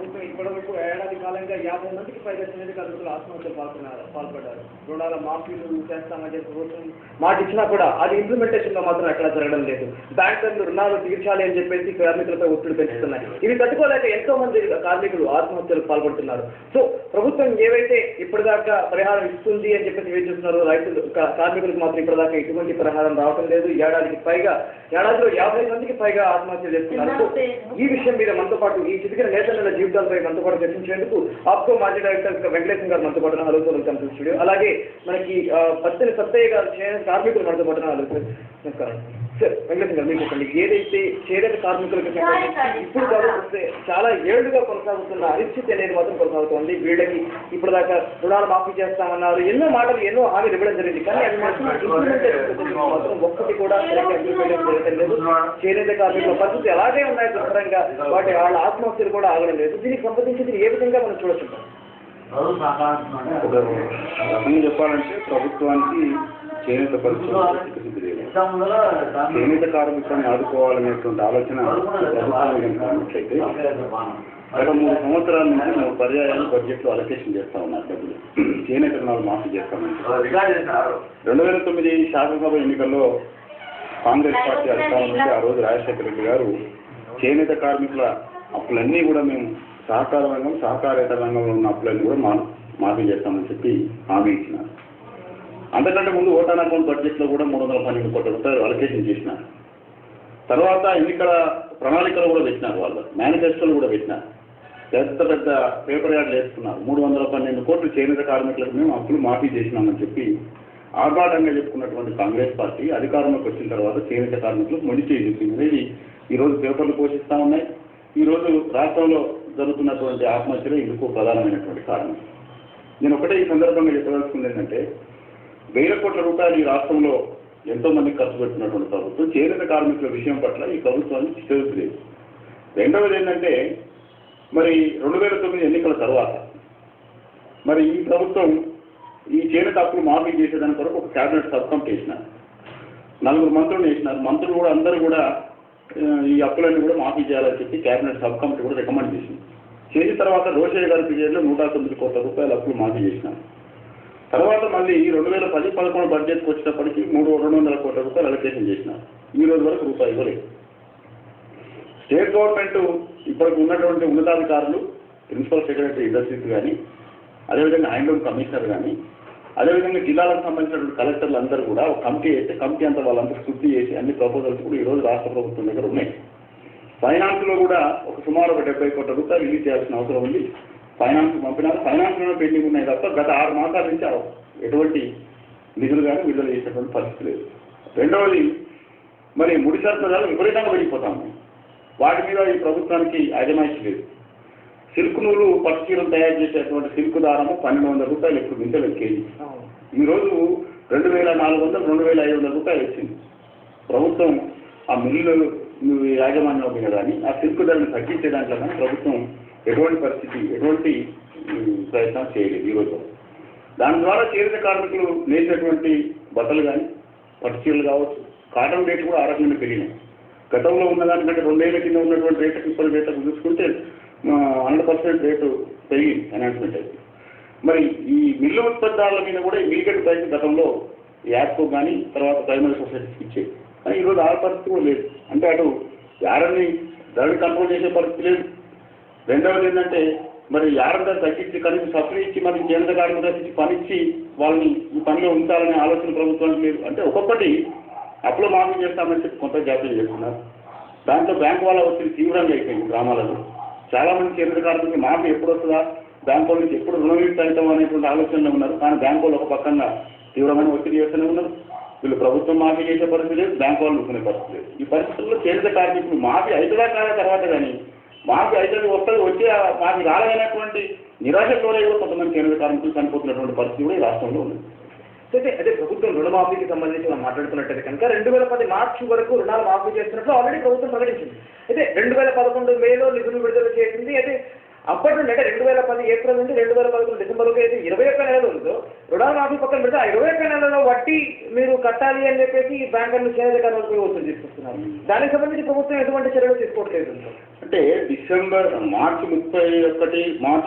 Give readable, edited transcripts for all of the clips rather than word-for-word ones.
ప్రభుత్వం ఇప్పటివరకు ఏడాది కాలంగా 50 మందికి పైగా చేనేత కార్మికులు ఆత్మహత్యలు పాల్పడ్డారు. రుణాల మాఫీలు చేస్తామని చెప్పి ప్రభుత్వం మాట ఇచ్చినా కూడా అది ఇంప్లిమెంటేషన్ లో మాత్రం ఎక్కడ జరగడం లేదు. బ్యాంకులు రుణాలు తీర్చాలి అని చెప్పేసి కార్మికులపై ఒత్తిడి పెంచుతున్నాయి. ఇవి తట్టుకోలేక ఎంతో మంది కార్మికులు ఆత్మహత్యలు పాల్పడుతున్నారు. సో ప్రభుత్వం ఏవైతే ఇప్పటిదాకా పరిహారం ఇస్తుంది అని చెప్పేసి వేచి చూస్తున్నారు, రైతులు కార్మికులకు మాత్రం ఇప్పటిదాకా ఎటువంటి పరిహారం రావడం లేదు. ఏడాదిలో 50 మందికి పైగా ఆత్మహత్యలు చేస్తున్నారు. ఈ విషయం మీద మనతో పాటు ఈ చితికిన నేతల జీవితాలపై మనతో పాటు చర్చించేందుకు ఆప్కో మాజీ డైరెక్టర్ వెంకటేశ్వర గారు మనతో పాటు హలో స్టూడియో, అలాగే మనకి పచ్చని సత్తయ్య గారు కార్మికులు మనతో పాటు హలో నమస్కారం సార్. వెంకటేశ్వర గారు, మీకు చెప్పండి, ఏదైతే చేనేత కార్మికులకు ఇప్పుడు వస్తే చాలా ఏళ్లుగా కొనసాగుతున్న అనిశ్చితి అనేది మాత్రం కొనసాగుతోంది. వీళ్ళకి ఇప్పుడు దాకా రుణాలు మాఫీ చేస్తామన్నారు, ఎన్నో మాటలు ఎన్నో హామీలు ఇవ్వడం జరిగింది. కానీ అది మాత్రం మాత్రం ఒక్కటి కూడా జరగడం లేదు. చేనేత కార్మికుల పరిస్థితి అలాగే ఉన్నాయి దుఃఖంగా, వాళ్ళ ఆత్మహత్యలు కూడా ఆగడం లేదు. దీనికి సంబంధించి ఏ విధంగా మనం చూడొచ్చు? చెప్పాలంటే ప్రభుత్వానికి చేనేత పరిస్థితి లేదు. చేనేత కార్మికులను ఆదుకోవాలనేటువంటి ఆలోచన ప్రభుత్వానికి గత 3 సంవత్సరాల నుంచి 3 పర్యాయాలు బడ్జెట్లో అలొకేషన్ చేస్తా ఉన్నారు డబ్బులు. చేనేత రుణాలు మాఫీ చేస్తామని 2009 శాసనసభ ఎన్నికల్లో కాంగ్రెస్ పార్టీ అధికారం నుంచి ఆ రోజు రాజశేఖర రెడ్డి గారు చేనేత కార్మికుల అప్పులన్నీ కూడా మేము సహకార రంగం, సహకారేతర రంగంలో ఉన్న అప్పులన్నీ కూడా మాఫీ చేస్తామని చెప్పి హామీ ఇచ్చినారు. అంతకంటే ముందు ఓటాన్ అకౌంట్ బడ్జెట్లో కూడా 312 కోట్ల రూపాయలు అలొకేషన్ చేసినారు. తర్వాత ఎన్నికల ప్రణాళికలు కూడా పెట్టినారు, వాళ్ళు మేనిఫెస్టోలు కూడా పెట్టినారు. పెద్ద పేపర్ యాడ్లు వేసుకున్నారు. 312 కోట్లు చేనేత కార్మికులకు మేము అప్పులు మాఫీ చేసినామని చెప్పి ఆర్భాటంగా చెప్పుకున్నటువంటి కాంగ్రెస్ పార్టీ అధికారంలోకి వచ్చిన తర్వాత చేనేత కార్మికులకు మొండి చేయి చూపింది. అనేది ఈరోజు పేపర్లు పోషిస్తూ ఉన్నాయి. ఈరోజు రాష్ట్రంలో జరుగుతున్నటువంటి ఆత్మహత్యలు ఇందుకు ప్రధానమైనటువంటి కారణం. నేను ఒకటే ఈ సందర్భంగా చెప్పదలుచుకుంది ఏంటంటే, 1000 కోట్ల రూపాయలు ఈ రాష్ట్రంలో ఎంతో మందికి ఖర్చు పెట్టినటువంటి ప్రభుత్వం చేనేత కార్మికుల విషయం పట్ల ఈ ప్రభుత్వాన్ని చిత్తలేదు. రెండవది ఏంటంటే, మరి 2009 ఎన్నికల తర్వాత మరి ఈ ప్రభుత్వం ఈ చేనేత అప్పులు మాఫీ చేసేదాని కొరకు ఒక క్యాబినెట్ సబ్ కమిటీ వేసినారు. 4 మంత్రులు వేసినారు. మంత్రులు కూడా అందరూ కూడా ఈ అప్పులన్నీ కూడా మాఫీ చేయాలని చెప్పి క్యాబినెట్ సబ్ కమిటీ కూడా రికమెండ్ చేసింది. చేసిన తర్వాత రోషయ్య గారి పీరియడ్లో 109 కోట్ల రూపాయల అప్పులు మాఫీ చేసినారు. తర్వాత మళ్ళీ 2010-11 బడ్జెట్కి వచ్చేటప్పటికి 200 కోట్ల రూపాయలు అలొకేషన్ చేసినారు. ఈ రోజు వరకు రూపాయి ఇవ్వలేదు. స్టేట్ గవర్నమెంట్ ఇప్పటికి ఉన్నటువంటి ఉన్నతాధికారులు, ప్రిన్సిపల్ సెక్రటరీ ఇండస్ట్రీస్ కానీ, అదేవిధంగా హ్యాండ్లూమ్ కమిషనర్ కానీ, అదేవిధంగా జిల్లాలకు సంబంధించినటువంటి కలెక్టర్లు అందరూ కూడా ఒక కమిటీ వేస్తే కమిటీ అంతా వాళ్ళంతా శుద్ధి చేసి అన్ని ప్రపోజల్స్ కూడా ఈరోజు రాష్ట్ర ప్రభుత్వం దగ్గర ఉన్నాయి. ఫైనాన్స్లో కూడా ఒక సుమారు 70 కోట్ల రూపాయలు రిలీజ్ చేయాల్సిన అవసరం ఉంది. ఫైనాన్స్ పంపినారు. ఫైనాన్స్లోనే పెండింగ్ ఉన్నాయి తప్ప గత 6 మాసాల నుంచి ఎటువంటి నిధులు కానీ విడుదల చేసినటువంటి పరిస్థితి లేదు. రెండవది, మరి ముడి సరుకులు విపరీతంగా పెరిగిపోతాము. వాటి మీద ఈ ప్రభుత్వానికి అజమాయిషి లేదు. సిల్క్ నూలు పట్టు చీరలు తయారు చేసేటువంటి సిల్క్ దారము 1200 రూపాయలు ఇప్పుడు మించలేదు కేజీ. ఈరోజు 2400, 2500 రూపాయలు వచ్చింది. ప్రభుత్వం ఆ మిల్లు యాజమాన్యం ఉంది కదా అని ఆ సిల్క్ ధరను తగ్గించే దాంట్లో కానీ ప్రభుత్వం ఎటువంటి పరిస్థితి, ఎటువంటి ప్రయత్నం చేయలేదు ఈరోజు. దాని ద్వారా చేనేత కార్మికులు నేసేటువంటి బట్టలు కానీ, పట్టు చీరలు కావచ్చు, కాటన్ రేటు కూడా 6 రకంగా పెరిగినాయి. గతంలో ఉన్నదానికంటే 2 ఏళ్ల కింద ఉన్నటువంటి రేట్లకు ఇప్పటి రేట్లకు చూసుకుంటే 100% రేటు పెరిగింది అనౌన్స్మెంట్ అయితే. మరి ఈ మిల్లు ఉత్పత్తుల మీద కూడా ఈ మిల్గెట్ ప్రైస్ గతంలో యాప్కో కానీ తర్వాత ప్రైమరీ సొసైటీకి ఇచ్చేది. కానీ ఈరోజు ఆ పరిస్థితి కూడా లేదు. అంటే అటు యారని ధరని కంట్రోల్ చేసే పరిస్థితి లేదు. రెండవది ఏంటంటే, మరి యారని ధర తగ్గించి కనీసం సబ్సిడీ ఇచ్చి మరి చేనేత కార్మికులు తగ్గించి పనిచ్చి వాళ్ళని ఈ పనిలో ఉంచాలనే ఆలోచన ప్రభుత్వానికి లేదు. అంటే ఒక్కొక్కటి అప్పులో మాఫీ చేస్తామని చెప్పి కొంత జాప్యం చేస్తున్నారు. దాంతో బ్యాంకు వాళ్ళ ఒత్తిడి తీవ్రంగా అయిపోయింది గ్రామాలలో. చాలా మంది చేనేత కార్మికులు మాఫీ ఎప్పుడు వస్తుందా, బ్యాంకు వాళ్ళ నుంచి ఎప్పుడు రుణవిముక్తి అవుతాం అనేటువంటి ఆలోచనలో ఉన్నారు. కానీ బ్యాంకు వాళ్ళు ఒక పక్కన తీవ్రమైన ఒత్తిడి చేస్తూనే ఉన్నారు. వీళ్ళు ప్రభుత్వం మాఫీ చేసే పరిస్థితి లేదు, బ్యాంకు వాళ్ళు ఊరుకునే పరిస్థితి లేదు. ఈ పరిస్థితుల్లో చేనేత కార్మికులు మాఫీ అవుతుందా కాదా తర్వాత కానీ మాఫీ అయితే వస్తుంది, వచ్చే మాఫీ రాలేనటువంటి నిరాశతోనే కూడా కొంతమంది చేనేత కార్మికులు చనిపోతున్నటువంటి పరిస్థితి కూడా ఈ రాష్ట్రంలో ఉంది. అదే ప్రభుత్వం రుణమాఫీకి సంబంధించి మనం మాట్లాడుతున్నట్టయితే కనుక 2010 మార్చి వరకు రుణాలు మాఫీ చేస్తున్నట్లు ఆల్రెడీ ప్రభుత్వం ప్రకటించింది. అయితే 2011 మేలో నిధులు విడుదల చేసింది. అయితే అప్పటి నుండి అంటే 2010 ఏప్రిల్ నుంచి 2011 డిసెంబర్ వరకు అయితే 21 నెలలు ఉందో రుణాలు మాఫీ పక్కన పెడితే ఆ 21 నెలలో వడ్డీ మీరు కట్టాలి అని చెప్పేసి బ్యాంకర్లు చేనేత కార్మికులు వసూలు తీసుకొస్తున్నారు. దానికి సంబంధించి ప్రభుత్వం ఎటువంటి చర్యలు తీసుకోవట్లేదు. అంటే అంటే మార్చి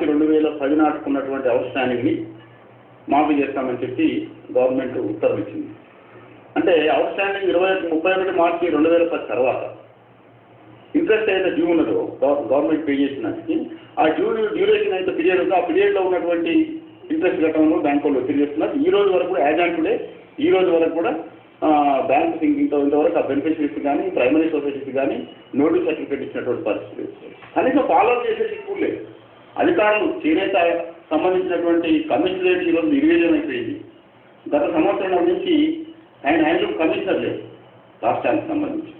2010 నాటికి ఉన్నటువంటి అవుట్స్టాండింగ్ని మాఫీ చేస్తామని చెప్పి గవర్నమెంట్ ఉత్తర్వులు ఇచ్చింది. అంటే అవుట్స్టాండింగ్ 31 మార్చి 2010 తర్వాత ఇంట్రెస్ట్ అయితే డ్యూ ఉన్నదో గవర్నమెంట్ పే చేసినకి ఆ డ్యూరేషన్ అయితే పీరియడ్ ఉందో ఆ పీరియడ్లో ఉన్నటువంటి ఇంట్రెస్ట్ కట్టడంలో బ్యాంకు వాళ్ళు ఒత్తిడి చేస్తున్నారు. ఈ రోజు వరకు కూడా యాజ్ ఆన్ టుడే ఈ రోజు వరకు కూడా బ్యాంకు ఇంతవరకు ఆ బెనిఫిషరీస్ కానీ ప్రైమరీ సొసైటీస్ కానీ నోటీస్ సర్టిఫికేట్ ఇచ్చినటువంటి పరిస్థితి కనీసం ఫాలో చేసే ఇప్పుడు లేదు. అధికారులు చేనేత సంబంధించినటువంటి కమిషన్ రేట్ ఈరోజు నిర్వీర్యం అయిపోయింది. గత సంవత్సరం నుంచి ఆయన హ్యాండ్లూమ్ కమిషనర్ లేదు రాష్ట్రానికి సంబంధించి,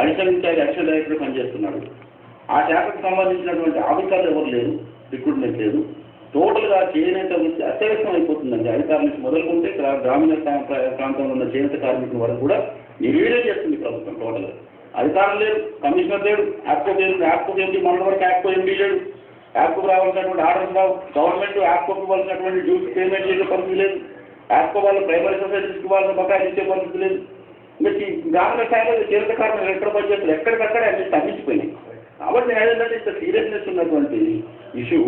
అడిషనల్ ఇన్ఛార్జ్ అడిషనల్ డైరెక్టర్ పనిచేస్తున్నాడు. ఆ శాఖకు సంబంధించినటువంటి ఆఫీసర్లు ఎవరు లేరు, రిక్రూట్మెంట్ లేదు. టోటల్గా చేనేత వృత్తి అత్యవసరం అయిపోతుందండి. అధికారుల నుంచి మొదలుకుంటే గ్రామీణ ప్రాంతంలో ఉన్న చేనేత కార్మికుల వరకు కూడా నిర్వీర్యం చేస్తుంది ప్రభుత్వం. టోటల్గా అధికారులు లేరు, కమిషనర్ లేడు, యాప్కో ఎంపీ మన వరకు యాప్కో ఎంపీ లేడు, యాప్కు రావాల్సినటువంటి ఆర్డర్స్ రావు, గవర్నమెంట్ యాప్కోకి ఇవ్వాల్సినటువంటి డ్యూస్ పేమెంట్ చేసే పరిస్థితి లేదు, యాప్కో వాళ్ళు ప్రైమరీ సొసైటీస్కి ఇవ్వాల్సిన బకాయిలు ఇచ్చే పరిస్థితి లేదు. ఇంకా గ్రామీణ స్థాయిలో చేనేత కార్మికులు ఎక్కడ పనిచేస్తారు, ఎక్కడికక్కడే అన్ని తగ్గించిపోయినాయి. కాబట్టి ఏంటంటే ఇంత సీరియస్నెస్ ఉన్నటువంటి ఇష్యూ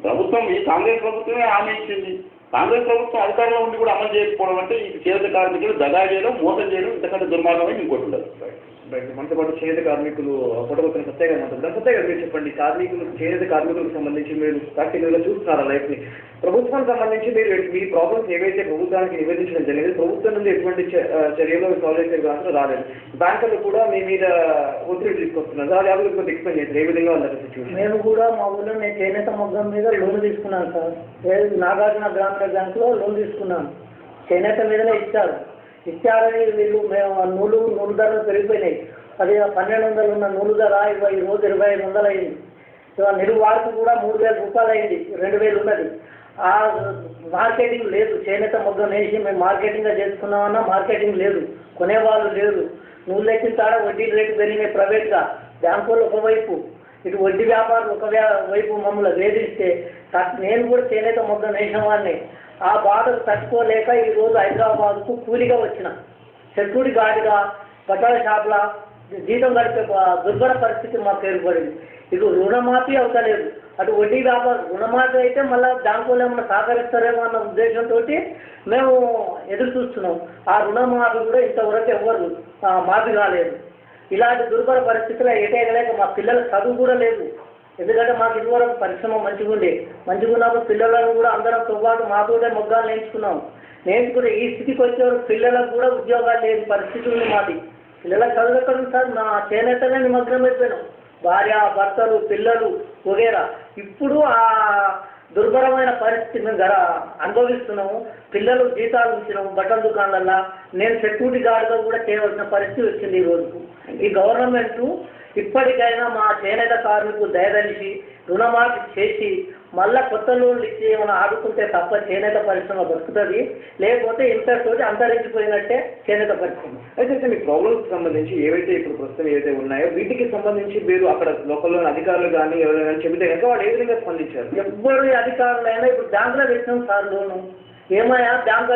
ప్రభుత్వం ఈ కాంగ్రెస్ ప్రభుత్వమే హామీ ఇచ్చింది. కాంగ్రెస్ ప్రభుత్వం అధికారంలో ఉండి కూడా అమలు చేయకపోవడం అంటే ఈ చేనేత కార్మికులు దగా చేయడం, మోసం చేయడం ఇంతకంటే దుర్మార్గమని ఇంకోటి ఉండదు. మనతో పాటు చేనేత కార్మికులు పుట్టబోతున్న సత్య గారు మాట్లాడుతున్నారు. సత్య గారు మీరు చెప్పండి, చేనేత కార్మికులకు సంబంధించి మీరు ప్రాక్టికల్గా చూస్తున్నారు లైఫ్ని. ప్రభుత్వానికి సంబంధించి మీరు మీ ప్రాబ్లమ్స్ ఏవైతే ప్రభుత్వానికి నివేదించడం జరిగింది, ప్రభుత్వం నుండి ఎటువంటి చర్యలు సాల్వ్ చేసే మాత్రం రాలేదు. బ్యాంకులు కూడా మీ మీద ఒత్తిడి తీసుకొస్తున్నారు. అది అవి కొంచెం ఎక్స్ప్లెయిన్ చేస్తారు, ఏ విధంగా ఉన్నారు సిచ్యువేషన్? మేము కూడా మా ఊళ్ళో నేను చేనేత మొగ్గం మీద లోన్ తీసుకున్నాను సార్. నాగార్జున గ్రామీణ బ్యాంకులో లోన్ తీసుకున్నాను. చేనేత మీదనే ఇచ్చారని వీళ్ళు మేము నూలు ధరలు పెరిగిపోయినాయి. అది 1200 ఉన్న నూలు ధర ఈ రోజు 2500 అయింది. నిలువు వారికి కూడా 3000 రూపాయలు అయింది, 2000 ఉన్నది. ఆ మార్కెటింగ్ లేదు. చేనేత మొగ్గం వేసి మేము మార్కెటింగ్గా చేసుకున్నామన్నా మార్కెటింగ్ లేదు, కొనేవాళ్ళు లేరు. నూలు లెక్కిన తాడ వడ్డీ రేటు పెరిగినాయి ప్రైవేట్గా. బ్యాంకులు ఒకవైపు, ఇటు వడ్డీ వ్యాపారులు ఒకవైపు మమ్మల్ని వేధిస్తే నేను కూడా చేనేత మొగ్గం వేసిన వాడిని. ఆ బాధలు తట్టుకోలేక ఈరోజు హైదరాబాద్కు కూలిగా వచ్చిన సెక్యూరిటీ గార్డుగా బట్టల షాప్ల జీతం గడిపే దుర్భర పరిస్థితి మాకు ఏర్పడింది. ఇటు రుణమాఫీ అవుతలేదు, అటు వడ్డీ వ్యాపారం. రుణమాఫీ అయితే మళ్ళీ బ్యాంకులు ఏమన్నా సహకరిస్తారేమో అన్న ఉద్దేశంతో మేము ఎదురు చూస్తున్నాం. ఆ రుణమాఫీ కూడా ఇంతవరకు ఎవరు మాఫీ కాలేదు. ఇలాంటి దుర్భర పరిస్థితుల్లో ఎటేయలేక మా పిల్లలకు చదువు కూడా లేదు. ఎందుకంటే మాకు ఇదివరకు పరిశ్రమ మంచిగా ఉన్నప్పుడు పిల్లలను కూడా అందరంతో పాటు మాతోటే మొగ్గాలు నేర్చుకుని ఈ స్థితికి వచ్చేవారు పిల్లలకు కూడా ఉద్యోగాలు లేని పరిస్థితి ఉంది మాది. పిల్లలకు చదువు ఎక్కడ ఉంది సార్? నా చేనేతనే నిమగ్నం అయిపోయినాం, భార్య భర్తలు పిల్లలు వగేరా. ఇప్పుడు ఆ దుర్భరమైన పరిస్థితి మేము అనుభవిస్తున్నాము. పిల్లలు జీతాలు ఇచ్చినాము బట్టల దుకాణాలల్లో. నేను సెక్యూరిటీ గార్డుగా కూడా చేయవలసిన పరిస్థితి వచ్చింది ఈ రోజుకు. ఈ గవర్నమెంట్ ఇప్పటికైనా మా చేనేత కార్మికులు దయదలిచి రుణమాఫీ చేసి మళ్ళా కొత్త లోన్లు ఇచ్చి ఏమైనా ఆడుకుంటే తప్ప చేనేత పరిశ్రమ బతుకుతుంది. లేకపోతే ఇంతతో అంతరించిపోయినట్టే చేనేత పరిశ్రమ. అయితే మీ ప్రాబ్లమ్స్ సంబంధించి ఏవైతే ఇప్పుడు ప్రస్తుతం ఏవైతే ఉన్నాయో వీటికి సంబంధించి మీరు అక్కడ లోకల్లోని అధికారులు కానీ ఎవరైనా చెబితే కనుక వాళ్ళు ఏ విధంగా స్పందించారు? ఎవ్వరు అధికారులైనా ఇప్పుడు బ్యాంకులో పెట్టినాం సార్ లోను. ఏమయ్యా బ్యాంకు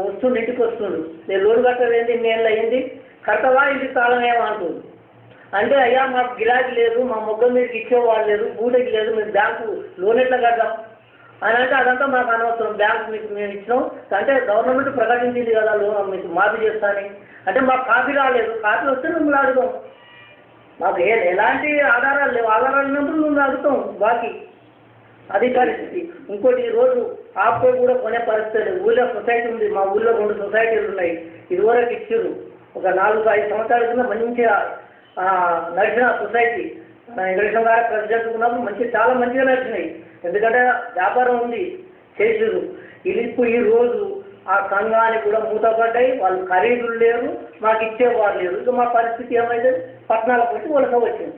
వస్తుండు, ఇంటికి వస్తుండు, నేను లోన్ కట్టలేదు, ఇన్నేళ్ళు అయింది, కట్టవా ఇంటికి తాళం ఏమంటుంది. అంటే అయ్యా మాకు గిరాకీ లేదు, మా మొగ్గం మీదకి ఇచ్చేవాళ్ళు లేదు, బూటకి లేదు, మీరు బ్యాంకు లోన్ ఎట్లా కట్టాం అని అంటే అదంతా మాకు అనవసరం. బ్యాంకు మీకు మేము ఇచ్చినాం అంటే గవర్నమెంట్ ప్రకటించింది కదా లోన్ మీకు మాఫీ చేస్తానని. అంటే మాకు కాపీ రాలేదు, కాపీ వస్తే మిమ్మల్ని అడుగుతాం. మాకు ఎలాంటి ఆధారాలు లేవు, ఆధారాలు ఉన్నప్పుడు మిమ్మల్ని అడుగుతాం బాకీ. అది పరిస్థితి. ఇంకోటి ఈరోజు ఆప్కో కూడా కొనే పరిస్థితి లేదు. ఊళ్ళో సొసైటీ ఉంది, మా ఊళ్ళో 2 సొసైటీలు ఉన్నాయి. ఇదివరకు ఇచ్చారు ఒక 4-5 సంవత్సరాల కింద మంచిగా నడిచిన సొసైటీ. వెంకటేశ్వర గారు ప్రెసిడెంట్ ఉన్నప్పుడు చాలా మంచిగా నడిచినాయి. ఎందుకంటే వ్యాపారం ఉంది, చేసారు. ఇప్పుడు ఈ రోజు ఆ సంఘానికి కూడా మూతపడ్డాయి, వాళ్ళు ఖరీదులు లేరు, మాకు ఇచ్చేవారు లేరు. ఇక మా పరిస్థితి ఏమైతే పట్టణాలకు వచ్చి వలస వచ్చింది.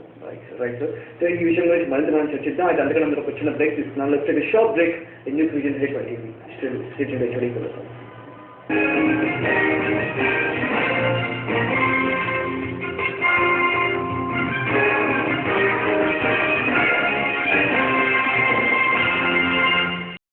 రైట్ సార్, ఈ విషయం గురించి మరింత మనం చర్చిద్దాం. అయితే అందుకని అందరూ ఒక చిన్న బ్రేక్ తీసుకున్నాం. Short break. News vision